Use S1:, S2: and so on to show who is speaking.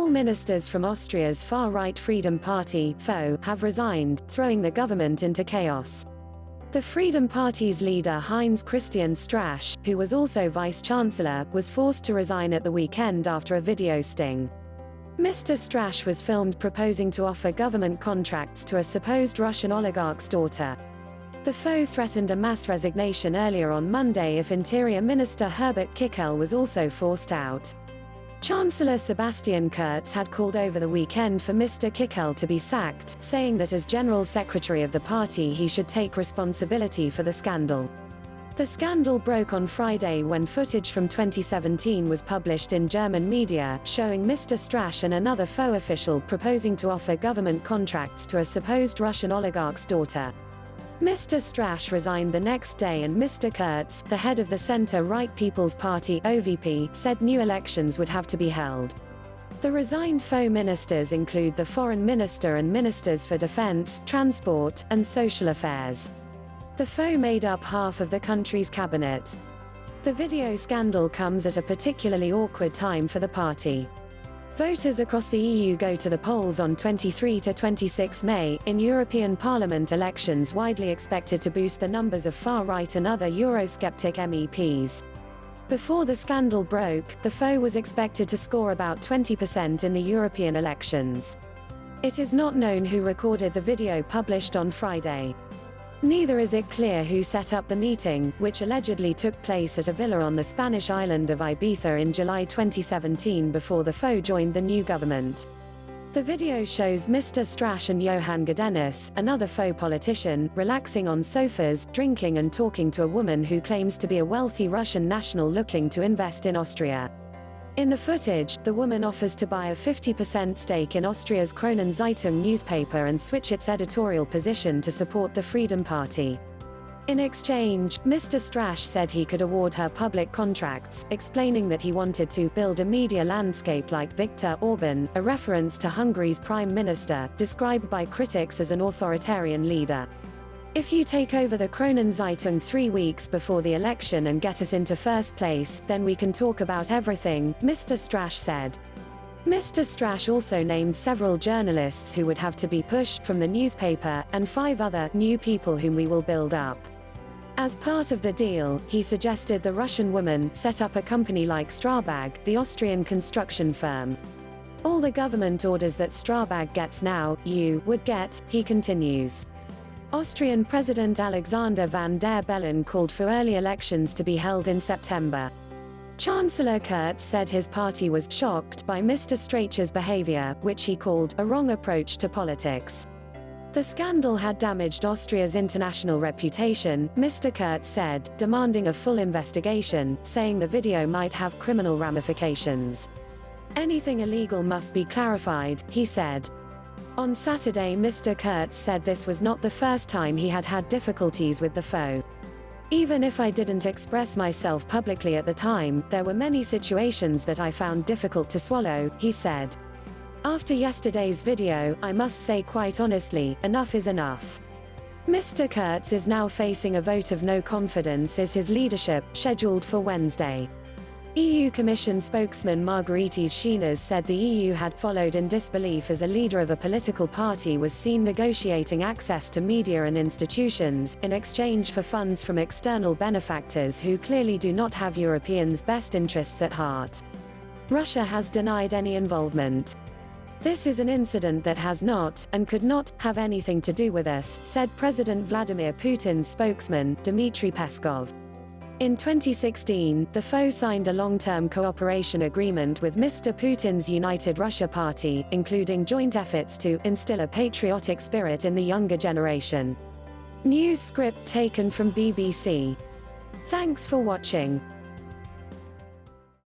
S1: All ministers from Austria's far-right Freedom Party (FPO) have resigned, throwing the government into chaos. The Freedom Party's leader Heinz-Christian Strache, who was also vice-chancellor, was forced to resign at the weekend after a video sting. Mr Strache was filmed proposing to offer government contracts to a supposed Russian oligarch's daughter. The FPO threatened a mass resignation earlier on Monday if Interior Minister Herbert Kickl was also forced out. Chancellor Sebastian Kurz had called over the weekend for Mr Kickl to be sacked, saying that as General Secretary of the party he should take responsibility for the scandal. The scandal broke on Friday when footage from 2017 was published in German media, showing Mr Strache and another FPO official proposing to offer government contracts to a supposed Russian oligarch's daughter. Mr Strache resigned the next day and Mr Kurz, the head of the centre-right People's Party (OVP), said new elections would have to be held. The resigned FPO ministers include the Foreign Minister and Ministers for Defence, Transport, and Social Affairs. The FPO made up half of the country's cabinet. The video scandal comes at a particularly awkward time for the party. Voters across the EU go to the polls on 23 to 26 May, in European Parliament elections widely expected to boost the numbers of far-right and other Eurosceptic MEPs. Before the scandal broke, the FPO was expected to score about 20% in the European elections. It is not known who recorded the video published on Friday. Neither is it clear who set up the meeting, which allegedly took place at a villa on the Spanish island of Ibiza in July 2017 before the FPO joined the new government. The video shows Mr Strache and Johann Gedenis, another FPO politician, relaxing on sofas, drinking and talking to a woman who claims to be a wealthy Russian national looking to invest in Austria. In the footage, the woman offers to buy a 50% stake in Austria's Kronen Zeitung newspaper and switch its editorial position to support the Freedom Party. In exchange, Mr Strache said he could award her public contracts, explaining that he wanted to build a media landscape like Viktor Orban, a reference to Hungary's prime minister, described by critics as an authoritarian leader. If you take over the Kronen Zeitung 3 weeks before the election and get us into first place, then we can talk about everything, Mr Strache said. Mr Strache also named several journalists who would have to be pushed from the newspaper, and 5 other new people whom we will build up. As part of the deal, he suggested the Russian woman set up a company like Strabag, the Austrian construction firm. All the government orders that Strabag gets now, you would get, he continues. Austrian President Alexander van der Bellen called for early elections to be held in September. Chancellor Kurz said his party was shocked by Mr Strache's behavior, which he called a wrong approach to politics. The scandal had damaged Austria's international reputation, Mr Kurz said, demanding a full investigation, saying the video might have criminal ramifications. Anything illegal must be clarified, he said. On Saturday Mr Kurz said this was not the first time he had had difficulties with the FPO. Even if I didn't express myself publicly at the time, there were many situations that I found difficult to swallow, he said. After yesterday's video, I must say quite honestly, enough is enough. Mr Kurz is now facing a vote of no confidence in his leadership, scheduled for Wednesday. EU Commission spokesman Margaritis Schinas said the EU had followed in disbelief as a leader of a political party was seen negotiating access to media and institutions, in exchange for funds from external benefactors who clearly do not have Europeans' best interests at heart. Russia has denied any involvement. This is an incident that has not, and could not, have anything to do with us, said President Vladimir Putin's spokesman, Dmitry Peskov. In 2016, the FPO signed a long-term cooperation agreement with Mr Putin's United Russia Party, including joint efforts to instill a patriotic spirit in the younger generation. News script taken from BBC. Thanks for watching.